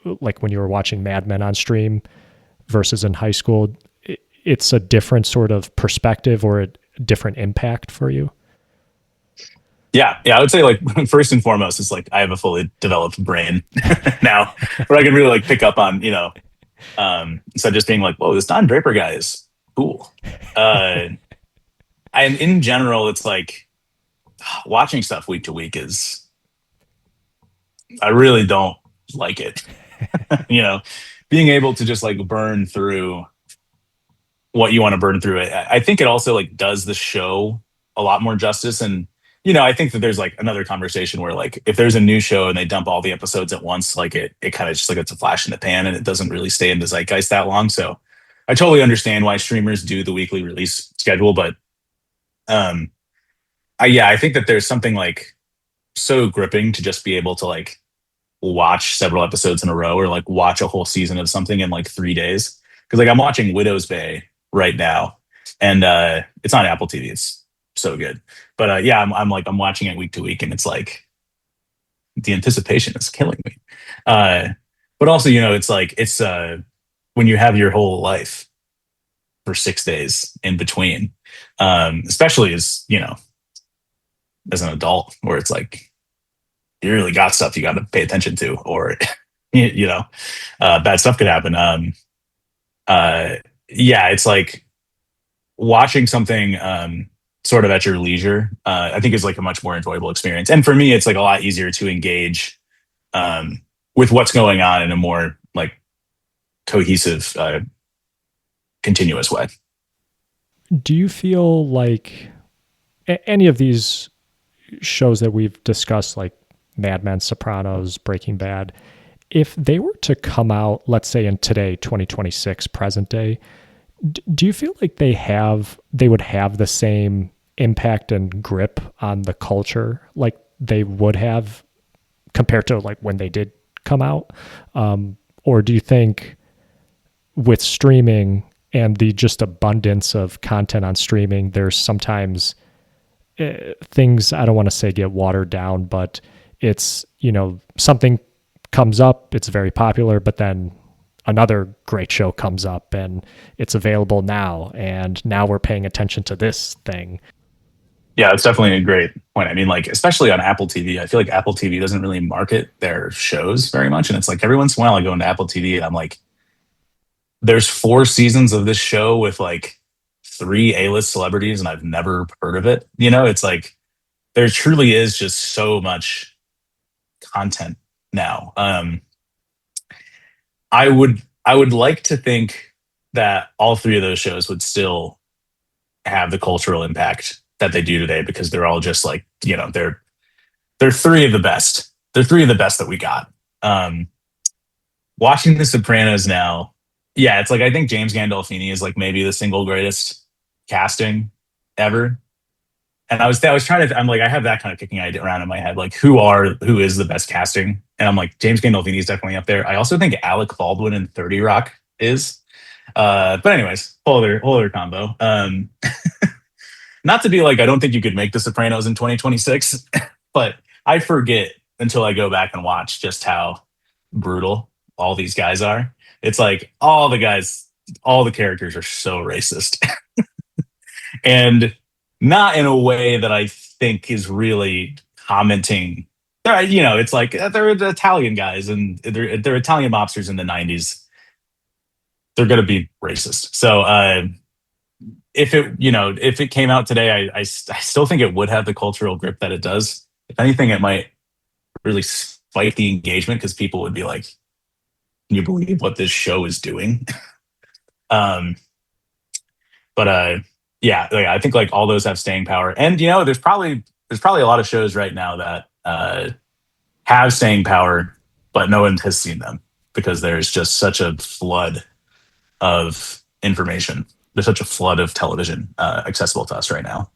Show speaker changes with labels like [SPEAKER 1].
[SPEAKER 1] like when you were watching Mad Men on stream versus in high school, it's a different sort of perspective or a different impact for you?
[SPEAKER 2] Yeah, I would say like first and foremost, it's like I have a fully developed brain now, where I can really like pick up on instead of just being like, whoa, this Don Draper guy is cool. Uh, and in general, it's like watching stuff week to week is I really don't like it. you know, Being able to just like burn through what you want to burn through it. I think it also like does the show a lot more justice. And I think that there's like another conversation where like if there's a new show and they dump all the episodes at once, like it kind of just like it's a flash in the pan and it doesn't really stay in the zeitgeist that long. So I totally understand why streamers do the weekly release schedule, but um I think that there's something like so gripping to just be able to like watch several episodes in a row or like watch a whole season of something in like 3 days. Because like I'm watching Widow's Bay right now, and it's on Apple TV. It's so good. But yeah, I'm watching it week to week, and it's like the anticipation is killing me. Uh, but also, it's like it's when you have your whole life for 6 days in between, especially as an adult, where it's like you really got stuff you got to pay attention to, or bad stuff could happen. Uh, yeah, it's like watching something sort of at your leisure. I think is like a much more enjoyable experience, and for me, it's like a lot easier to engage with what's going on in a more like cohesive, continuous way.
[SPEAKER 1] Do you feel like any of these shows that we've discussed, like Mad Men, Sopranos, Breaking Bad, if they were to come out, let's say in today, 2026, present day, do you feel like they would have the same impact and grip on the culture like they would have compared to like when they did come out? Or do you think with streaming and the just abundance of content on streaming, there's sometimes things, I don't want to say get watered down, but it's, something comes up, it's very popular, but then another great show comes up and it's available now, and now we're paying attention to this thing.
[SPEAKER 2] Yeah, it's definitely a great point. I mean, like, especially on Apple TV, I feel like Apple TV doesn't really market their shows very much. And it's like every once in a while I go into Apple TV and I'm like, there's 4 seasons of this show with like 3 A-list celebrities and I've never heard of it. It's like there truly is just so much content now. I would like to think that all 3 of those shows would still have the cultural impact that they do today because they're all just like, they're 3 of the best. They're 3 of the best that we got. Watching The Sopranos now, yeah, it's like I think James Gandolfini is like maybe the single greatest casting ever. And I was trying to, I'm like, I have that kind of kicking idea around in my head, like who is the best casting? And I'm like, James Gandolfini is definitely up there. I also think Alec Baldwin in 30 Rock is. But anyways, whole other combo. Not to be like, I don't think you could make The Sopranos in 2026, but I forget until I go back and watch just how brutal all these guys are. It's like all the characters are so racist. And not in a way that I think is really commenting. It's like they're the Italian guys and they're Italian mobsters in the 90s. They're going to be racist. So if it came out today, I still think it would have the cultural grip that it does. If anything, it might really spike the engagement because people would be like, "Can you believe what this show is doing?" um, but yeah, like, I think like all those have staying power, and there's probably a lot of shows right now that have staying power, but no one has seen them because there's just such a flood of information. There's such a flood of television accessible to us right now.